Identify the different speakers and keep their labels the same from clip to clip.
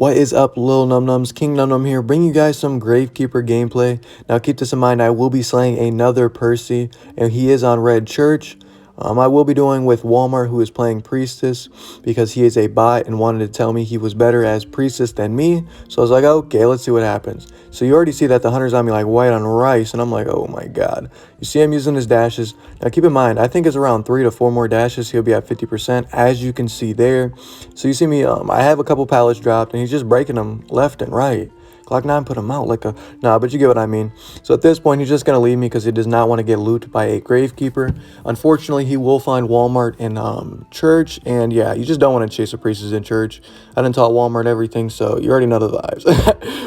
Speaker 1: What is up, Lil Num Nums? King Num Num here, bringing you guys some Gravekeeper gameplay. Now keep this in mind, I will be slaying another Percy, and he is on Red Church. I will be doing with Walmart, who is playing Priestess, because he is a bot and wanted to tell me he was better as Priestess than me. So I was like, okay, let's see what happens. So you already see that the Hunter's on me like white on rice, and I'm like, oh my god. You see him using his dashes. Now keep in mind, I think it's around 3 to 4 more dashes. He'll be at 50%, as you can see there. So you see me, I have a couple pallets dropped, and he's just breaking them left and right. Glock 9 put him out like a... Nah, but you get what I mean. So at this point, he's just going to leave me because he does not want to get looped by a Gravekeeper. Unfortunately, he will find Walmart in church. And yeah, you just don't want to chase a priestess in church. I done taught Walmart everything, so you already know the vibes.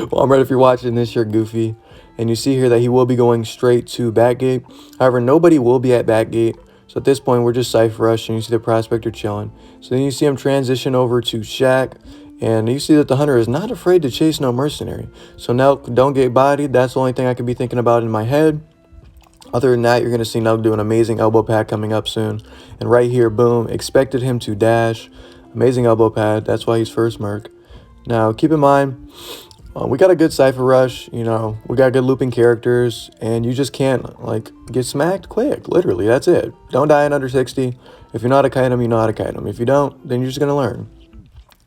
Speaker 1: Walmart, if you're watching this, you're goofy. And you see here that he will be going straight to Backgate. However, nobody will be at Backgate. So at this point, we're just Cypher rushing. You see the Prospector chilling. So then you see him transition over to Shack. And you see that the Hunter is not afraid to chase no mercenary. So now, don't get bodied. That's the only thing I could be thinking about in my head. Other than that, you're going to see Nug do an amazing elbow pad coming up soon. And right here, boom, expected him to dash. Amazing elbow pad. That's why he's first merc. Now, keep in mind, we got a good Cypher rush. You know, we got good looping characters. And you just can't, like, get smacked quick. Literally, that's it. Don't die in under 60. If you know how to kite him, you know how to kite him. If you don't, then you're just going to learn.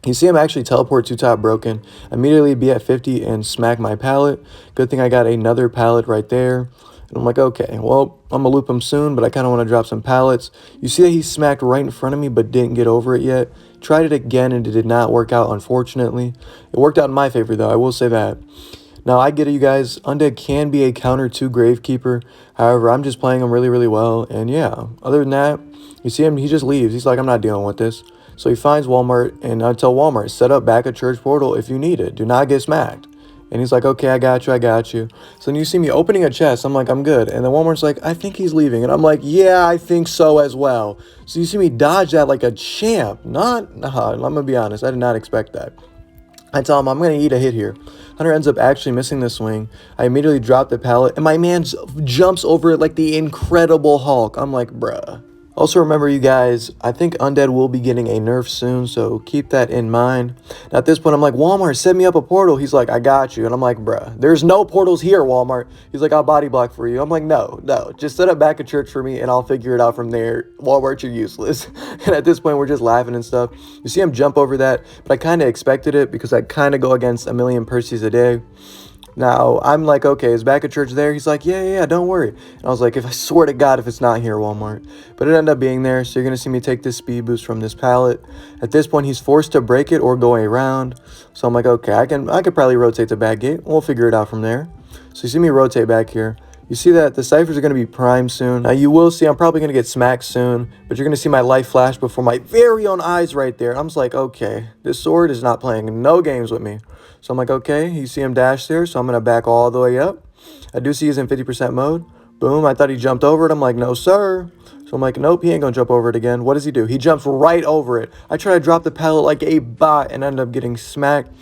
Speaker 1: You see him actually teleport to top broken, immediately be at 50 and smack my pallet. Good thing I got another pallet right there. And I'm like, okay, well, I'm going to loop him soon, but I kind of want to drop some pallets. You see that he smacked right in front of me, but didn't get over it yet. Tried it again, and it did not work out, unfortunately. It worked out in my favor, though. I will say that. Now, I get it, you guys. Undead can be a counter to Gravekeeper. However, I'm just playing him really, really well. And yeah, other than that, you see him, he just leaves. He's like, I'm not dealing with this. So he finds Walmart, and I tell Walmart, set up back a church portal if you need it. Do not get smacked. And he's like, okay, I got you, I got you. So then you see me opening a chest. I'm like, I'm good. And then Walmart's like, I think he's leaving. And I'm like, yeah, I think so as well. So you see me dodge that like a champ. I'm going to be honest, I did not expect that. I tell him, I'm going to eat a hit here. Hunter ends up actually missing the swing. I immediately drop the pallet, and my man jumps over it like the Incredible Hulk. I'm like, bruh. Also remember, you guys, I think Undead will be getting a nerf soon, so keep that in mind. Now, at this point, I'm like, Walmart, set me up a portal. He's like, I got you. And I'm like, bruh, there's no portals here, Walmart. He's like, I'll body block for you. I'm like, no, just set up back a church for me, and I'll figure it out from there. Walmart, you're useless. And at this point, we're just laughing and stuff. You see him jump over that, but I kind of expected it because I kind of go against a million Percys a day. Now, I'm like, okay, is back at church there? He's like, yeah, don't worry. And I was like, if I swear to God, if it's not here, Walmart. But it ended up being there, so you're going to see me take this speed boost from this pallet. At this point, he's forced to break it or go around. So I'm like, okay, I could probably rotate the back gate. We'll figure it out from there. So you see me rotate back here. You see that the Cyphers are going to be primed soon. Now, you will see I'm probably going to get smacked soon, but you're going to see my life flash before my very own eyes right there. And I'm just like, okay, this sword is not playing no games with me. So I'm like, okay, you see him dash there, so I'm going to back all the way up. I do see he's in 50% mode. Boom, I thought he jumped over it. I'm like, no, sir. So I'm like, nope, he ain't going to jump over it again. What does he do? He jumps right over it. I try to drop the pallet like a bot and end up getting smacked.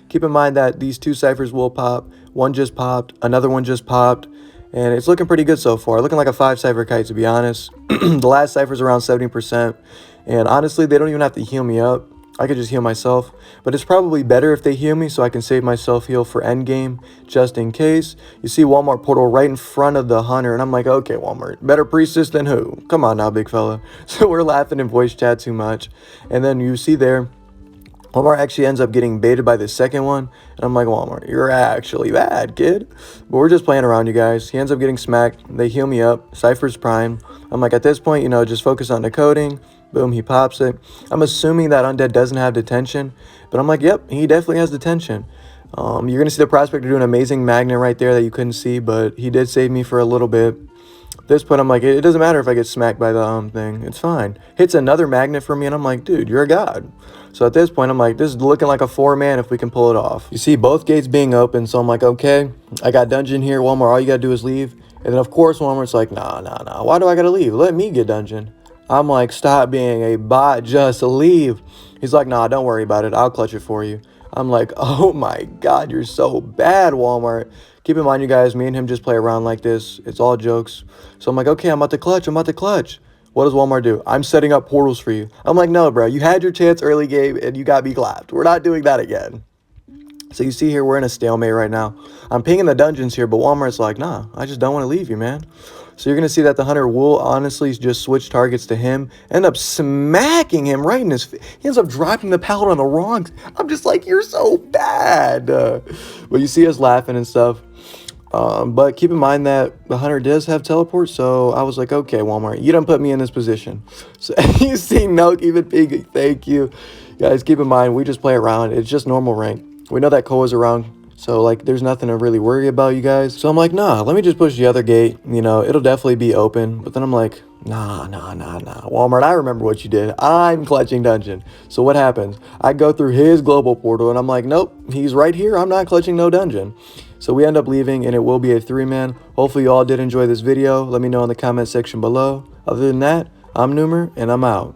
Speaker 1: Keep in mind that these two Cyphers will pop. One just popped. Another one just popped. And it's looking pretty good so far. Looking like a 5 Cypher kite, to be honest. The last Cypher's around 70%. And honestly, they don't even have to heal me up. I could just heal myself. But it's probably better if they heal me so I can save myself heal for endgame, just in case. You see Walmart portal right in front of the Hunter. And I'm like, okay, Walmart, better Priestess than who? Come on now, big fella. So we're laughing in voice chat too much. And then you see there, Walmart actually ends up getting baited by the second one. And I'm like, Walmart, you're actually bad, kid. But we're just playing around, you guys. He ends up getting smacked. They heal me up. Cypher's prime. I'm like, at this point, you know, just focus on decoding. Boom, he pops it. I'm assuming that Undead doesn't have detention. But I'm like, yep, he definitely has detention. You're going to see the Prospector do an amazing magnet right there that you couldn't see. But he did save me for a little bit. At this point, I'm like, it doesn't matter if I get smacked by the thing. It's fine. Hits another magnet for me, and I'm like, dude, you're a god. So at this point, I'm like, this is looking like a 4-man if we can pull it off. You see both gates being open, so I'm like, okay, I got dungeon here. Walmart, all you got to do is leave. And then, of course, Walmart's like, nah. Why do I got to leave? Let me get dungeon. I'm like, stop being a bot, just leave. He's like, nah, don't worry about it. I'll clutch it for you. I'm like, oh my God, you're so bad, Walmart. Keep in mind, you guys, me and him just play around like this. It's all jokes. So I'm like, okay, I'm about to clutch. What does Walmart do? I'm setting up portals for you. I'm like, no, bro, you had your chance early game and you got me clapped. We're not doing that again. So you see here, we're in a stalemate right now. I'm pinging the dungeons here, but Walmart's like, nah, I just don't want to leave you, man. So you're going to see that the hunter will honestly just switch targets to him, end up smacking him right in his face. He ends up dropping the pallet on the wrong. I'm just like, you're so bad. But you see us laughing and stuff. But keep in mind that the hunter does have teleport, so I was like, okay, Walmart, you done put me in this position. So you see Nelk even pinging, thank you. Guys, keep in mind, we just play around. It's just normal rank. We know that Koa's around, so like there's nothing to really worry about, you guys. So I'm like, nah, let me just push the other gate. You know, it'll definitely be open. But then I'm like, nah. Walmart, I remember what you did. I'm clutching dungeon. So what happens? I go through his global portal and I'm like, nope, he's right here. I'm not clutching no dungeon. So we end up leaving and it will be a 3-man. Hopefully you all did enjoy this video. Let me know in the comment section below. Other than that, I'm Noomer and I'm out.